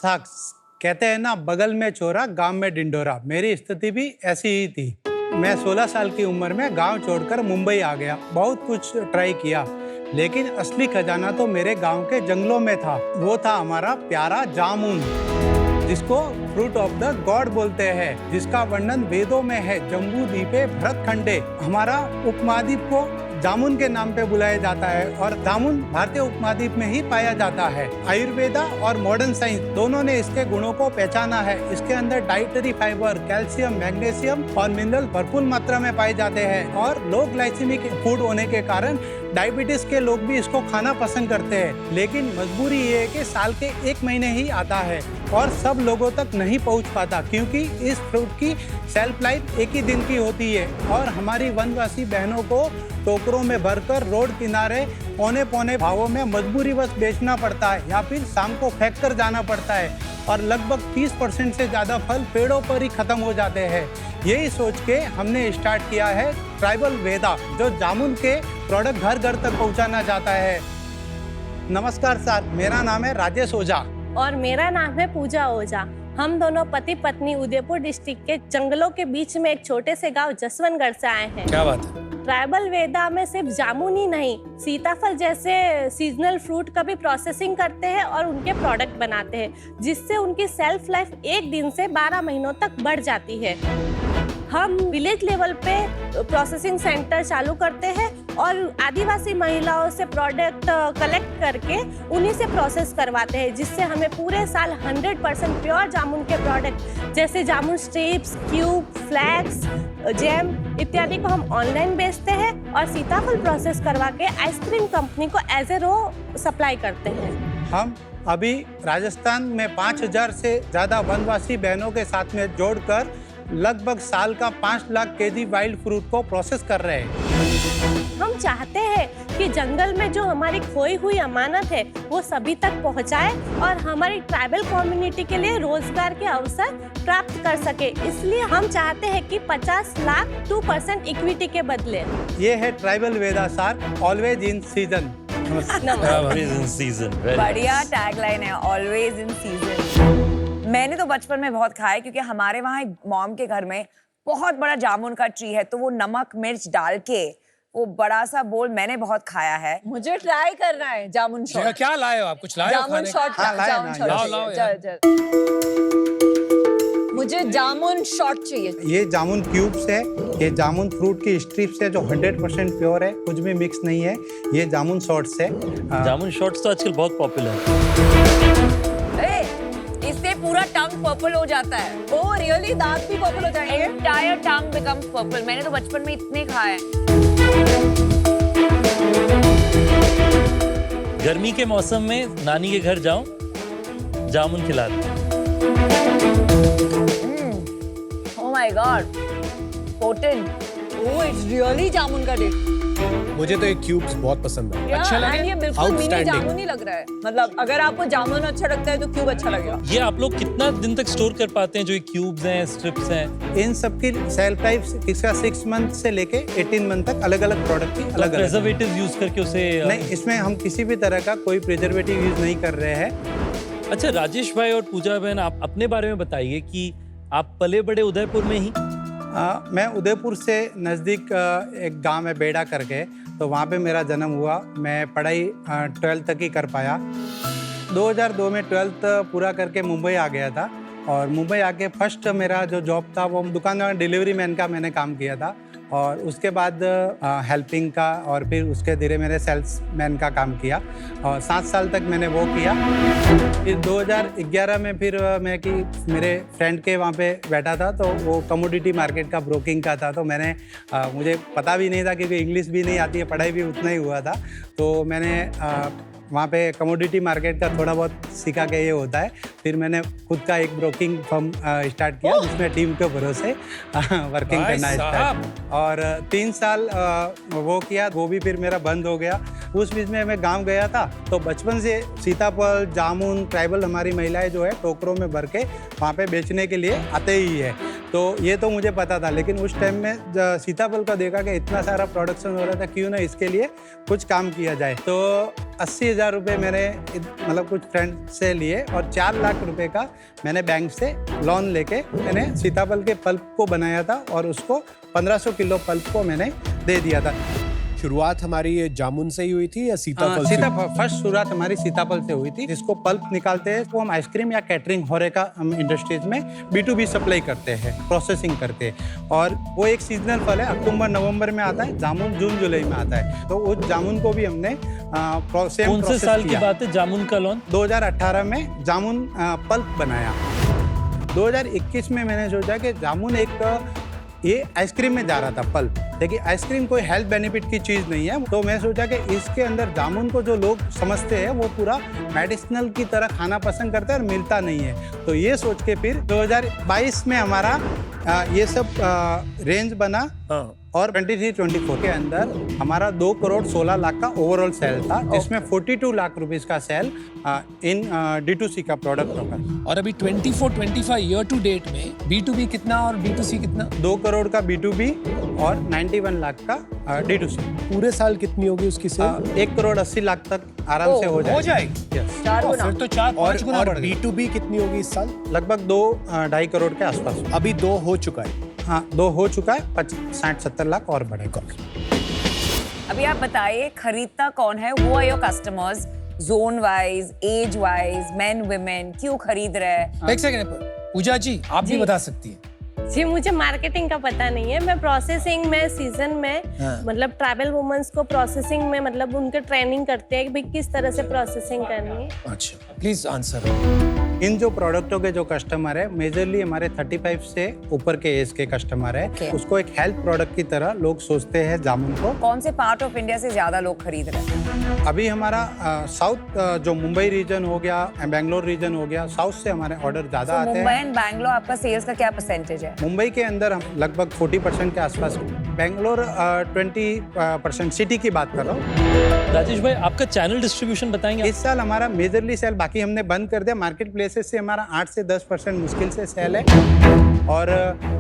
Socks. कहते हैं ना, बगल में चोरा गांव में डिंडोरा। मेरी स्थिति भी ऐसी ही थी। मैं 16 साल की उम्र में गांव छोड़कर मुंबई आ गया। बहुत कुछ ट्राई किया, लेकिन असली खजाना तो मेरे गांव के जंगलों में था। वो था हमारा प्यारा जामुन, जिसको फ्रूट ऑफ द गॉड बोलते हैं, जिसका वर्णन वेदों में है। जम्बू द्वीपे भरतखंडे। हमारा उपमहाद्वीप को जामुन के नाम पे बुलाया जाता है और जामुन भारतीय उपमहाद्वीप में ही पाया जाता है। आयुर्वेदा और मॉडर्न साइंस दोनों ने इसके गुणों को पहचाना है। इसके अंदर डाइटरी फाइबर, कैल्शियम, मैग्नीशियम और मिनरल भरपूर मात्रा में पाए जाते हैं और लो ग्लाइसेमिक फूड होने के कारण डायबिटीज के लोग भी इसको खाना पसंद करते हैं। लेकिन मजबूरी ये है कि साल के 1 महीने ही आता है और सब लोगों तक नहीं पहुंच पाता, क्योंकि इस फ्रूट की शेल्फ लाइफ 1 ही दिन की होती है और हमारी वनवासी बहनों को टोकरों में भरकर रोड किनारे पौने पौने भावों में मजबूरीवश बेचना पड़ता है या फिर शाम को फेंक कर जाना पड़ता है और लगभग 30% से ज़्यादा फल पेड़ों पर ही खत्म हो जाते हैं। यही सोच के हमने स्टार्ट किया है ट्राइबल वेदा, जो जामुन के प्रोडक्ट घर घर तक पहुंचाना चाहता है। नमस्कार सर, मेरा नाम है राजेश ओझा और मेरा नाम है पूजा ओझा। हम दोनों पति पत्नी उदयपुर डिस्ट्रिक्ट के जंगलों के बीच में एक छोटे से गांव जसवंतगढ़ से आए हैं। क्या बात है। ट्राइबल वेदा में सिर्फ जामुन ही नहीं, सीताफल जैसे सीजनल फ्रूट का भी प्रोसेसिंग करते हैं और उनके प्रोडक्ट बनाते हैं, जिससे उनकी सेल्फ लाइफ 1 दिन से 12 महीनों तक बढ़ जाती है। हम विलेज लेवल पे प्रोसेसिंग सेंटर चालू करते हैं और आदिवासी महिलाओं से प्रोडक्ट कलेक्ट करके उन्हीं से प्रोसेस करवाते हैं, जिससे हमें पूरे साल 100% प्योर जामुन के प्रोडक्ट जैसे जामुन स्ट्रिप्स, क्यूब, फ्लैक्स, जैम इत्यादि को हम ऑनलाइन बेचते हैं और सीताफल प्रोसेस करवा के आइसक्रीम कंपनी को एज ए रो सप्लाई करते हैं। हम अभी राजस्थान में 5000 से ज़्यादा वनवासी बहनों के साथ में जोड़कर लगभग साल का 5 लाख केजी वाइल्ड फ्रूट को प्रोसेस कर रहे हैं। हम चाहते हैं कि जंगल में जो हमारी खोई हुई अमानत है वो सभी तक पहुंचाए और हमारी ट्राइबल कम्युनिटी के लिए रोजगार के अवसर प्राप्त कर सके। इसलिए हम चाहते हैं कि 50 लाख 2% इक्विटी के बदले। ये है tribal Veda sir, always in season. बढ़िया टैगलाइन है, ऑलवेज इन सीजन। मैंने तो बचपन में बहुत खाया, क्योंकि हमारे वहाँ मॉम के घर में बहुत बड़ा जामुन का ट्री है, तो वो नमक मिर्च डाल के वो बड़ा सा बोल मैंने बहुत खाया है। मुझे ट्राई करना है जामुन शॉट। क्या लाए हो आप? कुछ लाए हो? जामुन शॉट। लाओ। मुझे जामुन शॉट चाहिए। ये जामुन क्यूब्स है, ये जामुन फ्रूट की स्ट्रिप्स है जो 100% प्योर है, कुछ भी मिक्स नहीं है। ये जामुन शॉट्स है। जामुन शॉट्स तो आजकल बहुत पॉपुलर है। इससे पूरा टंग पर्पल हो जाता है। Oh really? दांत भी पर्पल हो जाएंगे? एंटायर टंग बिकम्स पर्पल। मैंने तो बचपन में इतने खाए। गर्मी के मौसम में नानी के घर जाओ, जामुन खिलाते। Oh my god, potent. Oh it's really जामुन का डिश। मुझे तो ये क्यूब्स बहुत पसंद है। अच्छा लगे? ये बिल्कुल मिनी जामुन ही लग रहा है। मतलब अगर आपको जामुन अच्छा लगता है तो क्यूब अच्छा लगेगा। ये आप लोग कितना दिन तक स्टोर कर पाते हैं, जो ये क्यूब्स हैं, स्ट्रिप्स हैं? इन सब की सेल्फ लाइफ इसका 6 मंथ से लेके 18 मंथ तक अलग अलग प्रोडक्ट की अलग प्रिजर्वेटिव यूज करके उसे नहीं, इसमें हम किसी भी तरह का कोई प्रिजर्वेटिव यूज नहीं कर रहे हैं। अच्छा राजेश भाई और पूजा बहन, आप अपने बारे में बताइए कि आप पले बड़े उदयपुर में ही? मैं उदयपुर से नज़दीक एक गांव है बेड़ा करके, तो वहाँ पे मेरा जन्म हुआ। मैं पढ़ाई 12th तक ही कर पाया। 2002 में 12th पूरा करके मुंबई आ गया था और मुंबई आके फर्स्ट मेरा जो जॉब था वो दुकान में डिलीवरी मैन का मैंने काम किया था और उसके बाद हेल्पिंग का और फिर उसके धीरे मेरे सेल्समैन का काम किया और 7 साल तक मैंने वो किया। फिर 2011 में फिर मैं कि मेरे फ्रेंड के वहाँ पे बैठा था, तो वो कमोडिटी मार्केट का ब्रोकिंग का था, तो मैंने मुझे पता भी नहीं था क्योंकि इंग्लिश भी नहीं आती है, पढ़ाई भी उतना ही हुआ था, तो मैंने वहाँ पे कमोडिटी मार्केट का थोड़ा बहुत सीखा के ये होता है। फिर मैंने खुद का एक ब्रोकिंग फर्म स्टार्ट किया जिसमें टीम के भरोसे वर्किंग करना स्टार्ट, और 3 साल वो किया, वो भी फिर मेरा बंद हो गया। उस बीच में मैं गांव गया था, तो बचपन से सीताफल, जामुन, ट्राइबल हमारी महिलाएं जो है टोकरों में भर के वहाँ पे बेचने के लिए आते ही है। तो ये तो मुझे पता था, लेकिन उस टाइम में सीताफल का देखा कि इतना सारा प्रोडक्शन हो रहा था, क्यों ना इसके लिए कुछ काम किया जाए। तो 80,000 रुपये मैंने मतलब कुछ फ्रेंड से लिए और 4 लाख रुपए का मैंने बैंक से लोन लेके मैंने सीताफल के पल्प को बनाया था और उसको 1500 किलो पल्प को मैंने दे दिया था। शुरुआत हमारी ये जामुन से ही हुई थी या सीताफल से? सीताफल फर्स्ट शुरुआत हमारी सीताफल से हुई थी, जिसको पल्प निकालते हैं वो हम आइसक्रीम या कैटरिंग होरेका हम इंडस्ट्रीज में B2B सप्लाई करते हैं, प्रोसेसिंग करते हैं। और वो एक सीजनल फल है, अक्टूबर नवंबर में आता है, जामुन जून जुलाई में आता है। तो उस जामुन को भी हमने कौन से साल की बात है जामुन का लॉन्च? 2018 में जामुन पल्प बनाया। 2021 में मैंने सोचा कि जामुन एक ये आइसक्रीम में जा रहा था पल्प, लेकिन आइसक्रीम कोई हेल्थ बेनिफिट की चीज़ नहीं है। तो मैं सोचा कि इसके अंदर जामुन को जो लोग समझते हैं वो पूरा मेडिसिनल की तरह खाना पसंद करते हैं और मिलता नहीं है। तो ये सोच के फिर 2022 में हमारा ये सब रेंज बना और 23-24 के अंदर हमारा 2 करोड़ 16 लाख का ओवरऑल सेल था, जिसमें 42 लाख रुपीस का सेल इन D2C का प्रोडक्ट होगा। और अभी 24-25 ईयर टू डेट में B2B कितना और B2C कितना? 2 करोड़ का B2B और 91 लाख का D2C। पूरे साल कितनी होगी उसकी सेल? 1 करोड़ 80 लाख तक आराम से हो जाएगी। Yes। 4 गुना। फिर तो 4-5 गुना बढ़ गई। B2B कितनी होगी इस साल? लगभग 2-2.5 करोड़ के आसपास। अभी 2 हो चुका है। हाँ, 2 हो चुका है, 60-70 लाख और बढ़ेगा। अभी आप बताइए खरीदता कौन है? Who are your customers, zone wise, age wise, men women, क्यों खरीद रहे हैं? एक सेकंड पूजा जी, आप भी बता सकती हैं। जी, मुझे मार्केटिंग का पता नहीं है। मैं प्रोसेसिंग में सीजन में मतलब ट्रैवल वुमेन्स को प्रोसेसिंग में मतलब उनके ट्रेनिंग करते हैं कि भाई किस तरह से प्रोसेसिंग करनी है। अच्छा, प्लीज आंसर। इन जो प्रोडक्टों के जो कस्टमर है मेजरली हमारे 35 से ऊपर के एज के कस्टमर है। Okay. उसको एक हेल्थ प्रोडक्ट की तरह लोग सोचते हैं जामुन को। कौन से पार्ट ऑफ इंडिया से ज्यादा लोग खरीद रहे हैं? अभी हमारा साउथ जो मुंबई रीजन हो गया, बेंगलोर रीजन हो गया, साउथ से हमारे ऑर्डर ज्यादा आते मुंबई हैं। एंड बैंगलोर आपका सेल्स का क्या परसेंटेज है? मुंबई के अंदर हम लगभग 40% के आसपास, बेंगलोर 20% सिटी की बात कर रहा हूँ। राजेश भाई, आपका चैनल डिस्ट्रीब्यूशन बताएंगे? इस साल हमारा मेजरली सेल, बाकी हमने बंद कर दिया, मार्केट प्लेसेस से हमारा 8 से 10% मुश्किल से सेल है। और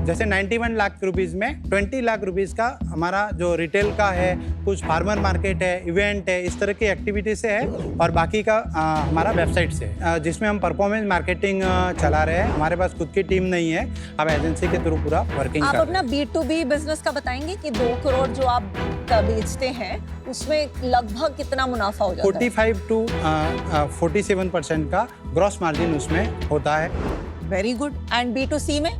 जैसे 91 लाख रुपीस में 20 लाख रुपीस का हमारा जो रिटेल का है, कुछ फार्मर मार्केट है, इवेंट है, इस तरह की एक्टिविटी से है। और बाकी का हमारा वेबसाइट से जिसमें हम परफॉर्मेंस मार्केटिंग चला रहे हैं। हमारे पास खुद की टीम नहीं है, अब एजेंसी के थ्रू पूरा वर्किंग आप कर रहे हैं। अपना B2B बिजनेस का बताएंगे कि 2 करोड़ जो आप बेचते हैं उसमें लगभग कितना मुनाफा हो जाता है? 45 to 47% का ग्रॉस मार्जिन उसमें होता है। Very good. एंड B2C में?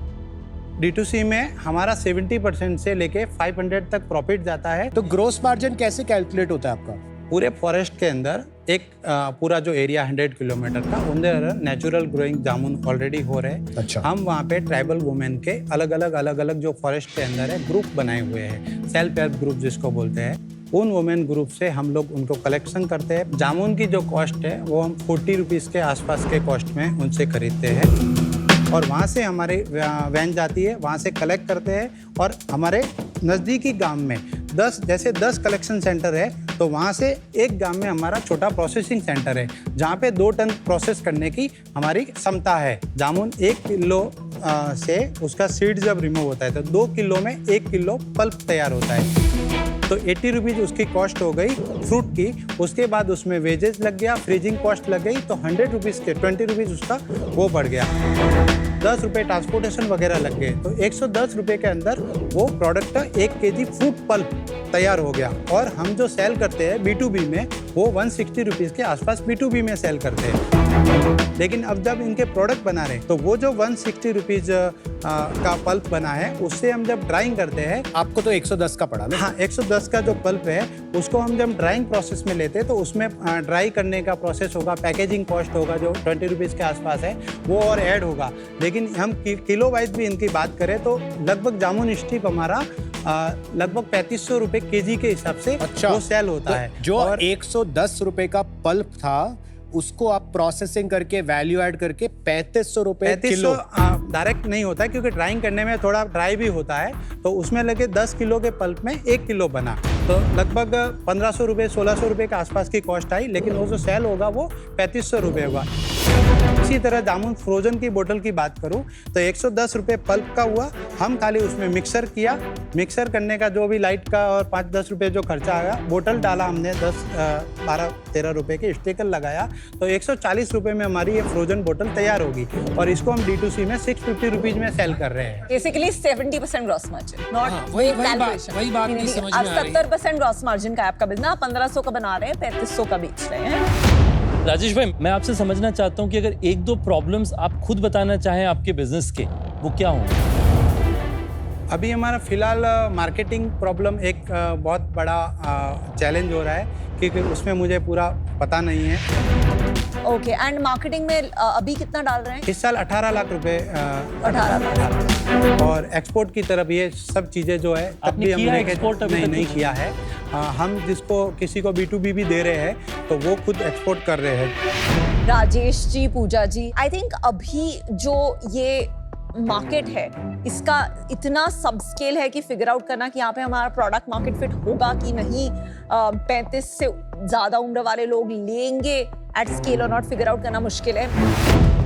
D2C में हमारा 70% से लेके 500 तक प्रॉफिट जाता है। तो ग्रोस मार्जिन कैसे कैलकुलेट होता है आपका? पूरे फॉरेस्ट के अंदर एक पूरा जो एरिया 100 किलोमीटर का, उधर नेचुरल ग्रोइंग जामुन ऑलरेडी हो रहे हैं। अच्छा। हम वहाँ पे ट्राइबल वुमेन के अलग अलग जो फॉरेस्ट के अंदर है ग्रुप बनाए हुए हैं, सेल्फ हेल्प ग्रुप जिसको बोलते हैं। उन वुमेन ग्रुप से हम लोग उनको कलेक्शन करते हैं। जामुन की जो कॉस्ट है वो हम 40 रुपीज़ के आसपास के कॉस्ट में उनसे खरीदते हैं। और वहाँ से हमारी वैन जाती है, वहाँ से कलेक्ट करते हैं। और हमारे नज़दीकी गांव में 10 कलेक्शन सेंटर है, तो वहाँ से एक गांव में हमारा छोटा प्रोसेसिंग सेंटर है, जहाँ पे 2 टन प्रोसेस करने की हमारी क्षमता है। जामुन 1 किलो से उसका सीड जब रिमूव होता है तो 2 किलो में 1 किलो पल्प तैयार होता है। तो 80 रुपीज़ उसकी कॉस्ट हो गई फ्रूट की। उसके बाद उसमें वेजेस लग गया, फ्रीजिंग कॉस्ट लग गई, तो 100 रुपीज़ के 20 रुपीज़ उसका वो बढ़ गया। 10 रुपये ट्रांसपोर्टेशन वगैरह लग गए, तो 110 रुपये के अंदर वो प्रोडक्ट 1 kg फ्रूट पल्प तैयार हो गया। और हम जो सेल करते हैं B2B में, वो 160 रुपीज़ के आसपास B2B में सेल करते हैं। लेकिन अब जब इनके प्रोडक्ट बना रहे, तो वो जो 160 रुपीज़ का पल्प बना है, उससे हम जब ड्राइंग करते हैं, आपको तो 110 का पड़ा ना? हाँ, 110 का जो पल्प है उसको हम जब ड्राइंग प्रोसेस में लेते हैं, तो उसमें ड्राई करने का प्रोसेस होगा, पैकेजिंग कॉस्ट होगा जो 20 रुपीज़ के आसपास है, वो और ऐड होगा। लेकिन हम किलो वाइज भी इनकी बात करें तो लगभग जामुन स्टिक हमारा लगभग 3500 रुपये केजी के हिसाब से वो सेल होता है। जो 110 रुपए का पल्प था उसको आप प्रोसेसिंग करके वैल्यू ऐड करके 3500 रुपए किलो। डायरेक्ट नहीं होता है क्योंकि ड्राइंग करने में थोड़ा ड्राई भी होता है, तो उसमें लगे 10 किलो के पल्प में 1 किलो बना, तो लगभग 1500 रुपये 1600 रुपये के आसपास की कॉस्ट आई। लेकिन वो जो सेल होगा वो 3500 रुपये होगा। इसी तरह जामुन फ्रोजन की बोतल की बात करूं तो 110 रुपये पल्प का हुआ। हम खाली उसमें मिक्सर किया, मिक्सर करने का जो भी लाइट का और 5-10 रुपये जो खर्चा आया, बोतल डाला हमने 10-12-13 रुपये के स्टिकर लगाया, तो 140 रुपये में हमारी ये फ्रोजन बोतल तैयार होगी और इसको हम D2C में 650 रुपीज़ में सेल कर रहे हैं। बेसिकली 70% ग्रॉस मार्जिन, नॉट वही बात नहीं समझ में आ रही। 70% ग्रॉस मार्जिन का आपका बिजनेस, 1500 का बना रहे हैं, 3500 का बेच रहे हैं। राजेश भाई, मैं आपसे समझना चाहता हूँ कि अगर एक दो प्रॉब्लम्स आप खुद बताना चाहें आपके बिजनेस के, वो क्या होंगे? अभी हमारा फिलहाल मार्केटिंग प्रॉब्लम एक बहुत बड़ा चैलेंज हो रहा है, क्योंकि उसमें मुझे पूरा पता नहीं है। ओके, एंड मार्केटिंग में अभी कितना डाल रहे हैं? इस साल 18 लाख रुपए 18 लाख। और एक्सपोर्ट की तरफ ये सब चीज़ें जो है तब आपने भी किया हमने export अभी तक नहीं कुछ? किया है। हम जिसको किसी को B2B भी दे रहे हैं तो वो खुद एक्सपोर्ट कर रहे हैं। राजेश जी, पूजा जी, आई थिंक अभी जो ये मार्केट है इसका इतना सब स्केल है कि फिगर आउट करना कि यहाँ पे हमारा प्रोडक्ट मार्केट फिट होगा कि नहीं, 35 से ज्यादा उम्र वाले लोग लेंगे एट स्केल और नॉट, फिगर आउट करना मुश्किल है।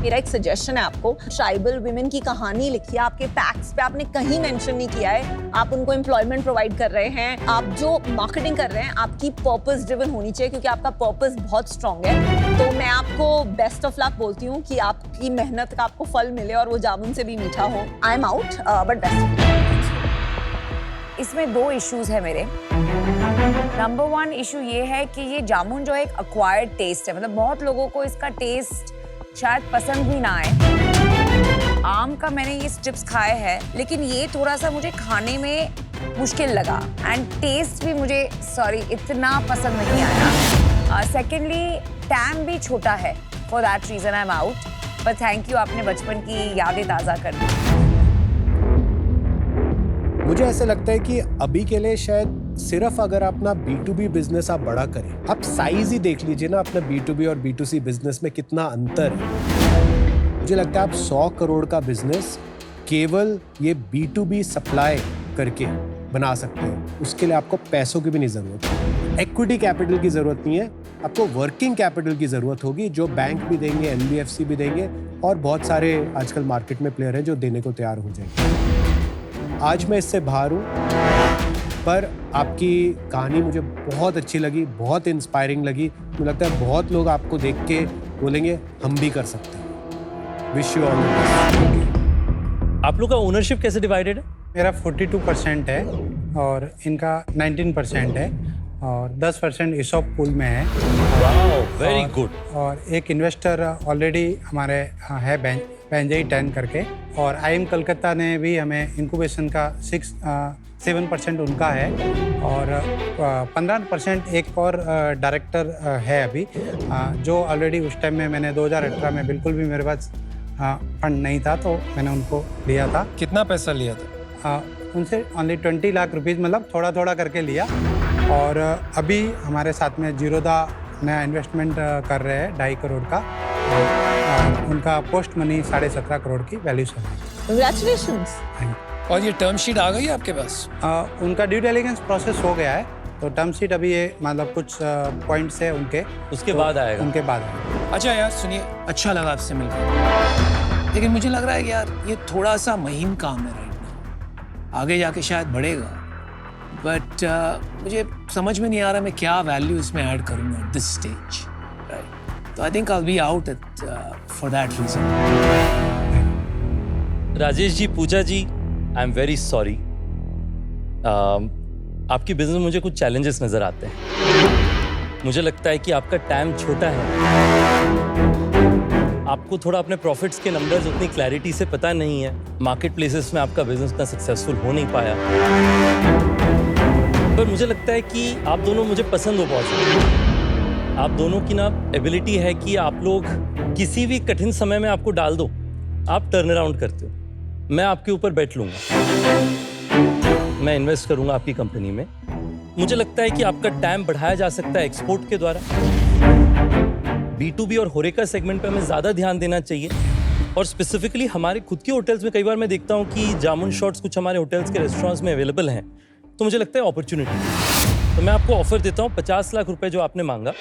मेरा एक सजेशन है आपको, ट्राइबल विमेन की कहानी लिखिए। आपके पैक्स पे आपने कहीं मेंशन नहीं किया है, आप उनको एम्प्लॉयमेंट प्रोवाइड कर रहे हैं, आप जो मार्केटिंग कर रहे हैं आपकी पर्पस ड्रिवन होनी चाहिए, क्योंकि आपका पर्पस बहुत स्ट्रांग है। तो मैं आपको बेस्ट ऑफ लक बोलती हूँ कि आपकी मेहनत का आपको फल मिले और वो जामुन से भी मीठा हो। आई एम आउट, बट बेस्ट। इसमें 2 इश्यूज है मेरे। नंबर 1 इशू ये है कि ये जामुन जो है एक अक्वायर्ड टेस्ट है, मतलब बहुत लोगों को इसका टेस्ट शायद पसंद भी ना आए। आम का मैंने ये स्ट्रिप्स खाए हैं, लेकिन ये थोड़ा सा मुझे खाने में मुश्किल लगा एंड टेस्ट भी मुझे इतना पसंद नहीं आया। सेकेंडली टैम भी छोटा है, for that reason I am out. But thank you, आपने बचपन की यादें ताज़ा कर दी। मुझे ऐसा लगता है कि अभी के लिए शायद सिर्फ अगर अपना B2B बिजनेस आप बड़ा करें, आप साइज ही देख लीजिए ना अपना B2B और B2C बिजनेस में कितना अंतर है। मुझे लगता है आप 100 करोड़ का बिजनेस केवल ये B2B सप्लाई करके बना सकते हैं। उसके लिए आपको पैसों की भी नहीं जरूरत है, इक्विटी कैपिटल की जरूरत नहीं है, आपको वर्किंग कैपिटल की जरूरत होगी, जो बैंक भी देंगे, NBFC भी देंगे और बहुत सारे आजकल मार्केट में प्लेयर हैं जो देने को तैयार हो जाएंगे। आज मैं इससे बाहर हूँ, पर आपकी कहानी मुझे बहुत अच्छी लगी, बहुत इंस्पायरिंग लगी। मुझे लगता है बहुत लोग आपको देख के बोलेंगे हम भी कर सकते हैं। Wish you all the best. आप लोग का ओनरशिप कैसे डिवाइडेड है? मेरा 42% है और इनका 19% है और 10% ईसॉप पूल में है। Very good. और एक इन्वेस्टर ऑलरेडी हमारे है बेंजई 10 करके, और IIM कलकत्ता ने भी हमें इंक्यूबेशन का 7% उनका है और 15% एक और डायरेक्टर है अभी, जो ऑलरेडी उस टाइम में मैंने 2018 में बिल्कुल भी मेरे पास फंड नहीं था तो मैंने उनको लिया था। कितना पैसा लिया था? उनसे ओनली 20 लाख रुपीज़, मतलब थोड़ा थोड़ा करके लिया। और अभी हमारे साथ में जीरोदा नया इन्वेस्टमेंट कर रहे हैं 2.5 करोड़ का, और उनका पोस्ट मनी 17.5 करोड़ की वैल्यूशन है। Congratulations. और ये टर्म शीट आ गई है आपके पास? उनका ड्यू डिलिजेंस प्रोसेस हो गया है, तो टर्म शीट अभी ये मतलब कुछ पॉइंट्स है उनके, उसके तो बाद आएगा। उनके बाद आएगा। अच्छा यार सुनिए, अच्छा लगा आपसे मिलकर, लेकिन मुझे लग रहा है कि यार ये थोड़ा सा महीन काम है राइट नाउ, आगे जाके शायद बढ़ेगा, बट मुझे समझ में नहीं आ रहा मैं क्या वैल्यू इसमें ऐड करूँगा एट दिस स्टेज, राइट? तो I think I will be out for that reason. Rajesh ji, Pooja ji, I am very sorry. आपकी बिजनेस में मुझे कुछ चैलेंजेस नजर आते हैं। मुझे लगता है कि आपका टाइम छोटा है, आपको थोड़ा अपने प्रॉफिट्स के नंबर्स उतनी क्लैरिटी से पता नहीं है, मार्केट प्लेसेस में आपका बिजनेस इतना सक्सेसफुल हो नहीं पाया। पर मुझे लगता है कि आप दोनों मुझे पसंद हो बहुत। आप दोनों की ना एबिलिटी है कि आप लोग किसी भी कठिन समय में आपको डाल दो, आप टर्न अराउंड करते हो। मैं आपके ऊपर बैठ लूंगा, मैं इन्वेस्ट करूंगा आपकी कंपनी में। मुझे लगता है कि आपका टाइम बढ़ाया जा सकता है एक्सपोर्ट के द्वारा। B2B और होरेका सेगमेंट पे हमें ज़्यादा ध्यान देना चाहिए, और स्पेसिफिकली हमारे खुद के होटल्स में कई बार मैं देखता हूँ कि जामुन शॉट्स कुछ हमारे होटल्स के रेस्टोरेंट्स में अवेलेबल हैं, तो मुझे लगता है अपॉर्चुनिटी। तो मैं आपको ऑफर देता हूँ 50 लाख रुपए जो आपने मांगा,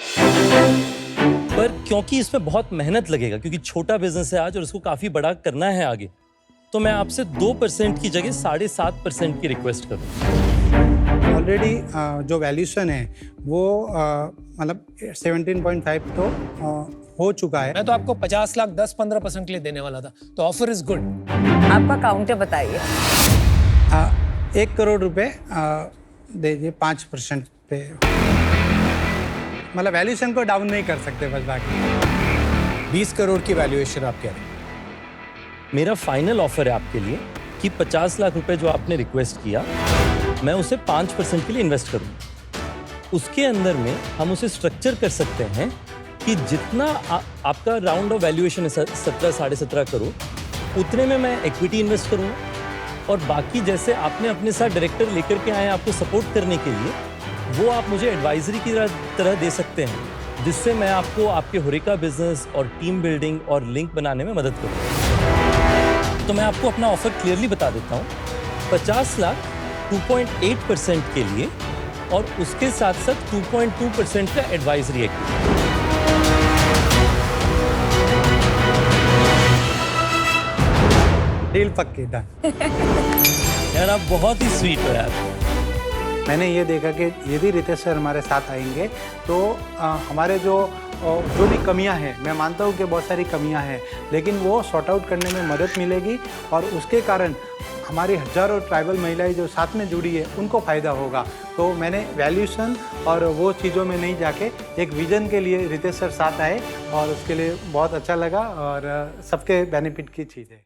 पर क्योंकि इसमें बहुत मेहनत लगेगा, क्योंकि छोटा बिजनेस है आज और इसको काफी बड़ा करना है आगे, तो मैं आपसे 2% की जगह 7.5% की रिक्वेस्ट करूँ। ऑलरेडी जो वैल्यूशन है वो मतलब 17.5 तो हो चुका है। मैं तो आपको 50 लाख 10-15% के लिए देने वाला था, तो ऑफर इज गुड। आपका काउंटर बताइए। 1 करोड़ रुपए दे दीजिए 5% पे, मतलब वैल्यूशन को डाउन नहीं कर सकते बस, बाकी 20 करोड़ की वैल्यूएशन आप कह रहे हैं। मेरा फाइनल ऑफर है आपके लिए कि 50 लाख रुपए जो आपने रिक्वेस्ट किया, मैं उसे 5% के लिए इन्वेस्ट करूँ। उसके अंदर में हम उसे स्ट्रक्चर कर सकते हैं कि जितना आपका राउंड ऑफ वैल्यूएशन है 17-17.5 करोड़, उतने में मैं इक्विटी इन्वेस्ट करूँगा, और बाकी जैसे आपने अपने साथ डायरेक्टर लेकर के आए आपको सपोर्ट करने के लिए, वो आप मुझे एडवाइजरी की तरह दे सकते हैं, जिससे मैं आपको आपके होरेका बिजनेस और टीम बिल्डिंग और लिंक बनाने में मदद करूँगा। तो मैं आपको अपना ऑफर क्लियरली बता देता हूँ। 50 लाख 2.8% के लिए, और उसके साथ साथ 2.2% का एडवाइजरी इक्विटी। डील पक्की था। यार आप बहुत ही स्वीट हो यार। मैंने ये देखा कि यदि रितेश सर हमारे साथ आएंगे तो हमारे जो भी कमियां हैं, मैं मानता हूँ कि बहुत सारी कमियां हैं, लेकिन वो सॉर्ट आउट करने में मदद मिलेगी, और उसके कारण हमारी हजारों ट्राइबल महिलाएं जो साथ में जुड़ी है उनको फ़ायदा होगा। तो मैंने वैल्यूशन और वो चीज़ों में नहीं जाके एक विजन के लिए रितेश सर साथ आए, और उसके लिए बहुत अच्छा लगा, और सबके बेनिफिट की चीज़ है।